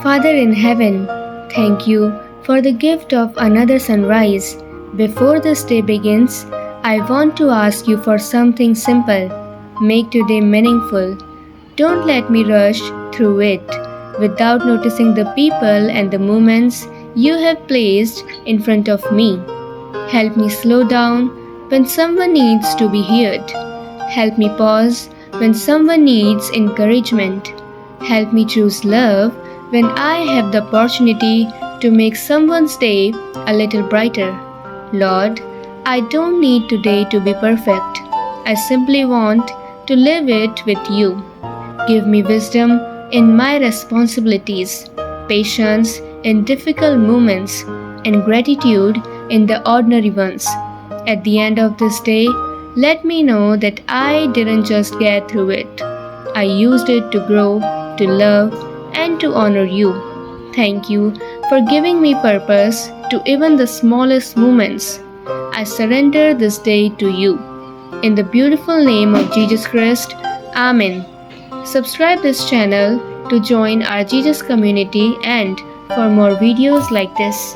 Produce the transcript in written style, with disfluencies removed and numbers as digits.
Father in heaven, thank you for the gift of another sunrise. Before this day begins, I want to ask you for something simple. Make today meaningful. Don't let me rush through it without noticing the people and the moments you have placed in front of me. Help me slow down when someone needs to be heard. Help me pause when someone needs encouragement. Help me choose love when I have the opportunity to make someone's day a little brighter. Lord, I don't need today to be perfect. I simply want to live it with you. Give me wisdom in my responsibilities, patience in difficult moments, and gratitude in the ordinary ones. At the end of this day, let me know that I didn't just get through it. I used it to grow, to love, and to honor you. Thank you for giving me purpose to even the smallest moments. I surrender this day to you. In the beautiful name of Jesus Christ, Amen. Subscribe this channel to join our Jesus community and for more videos like this.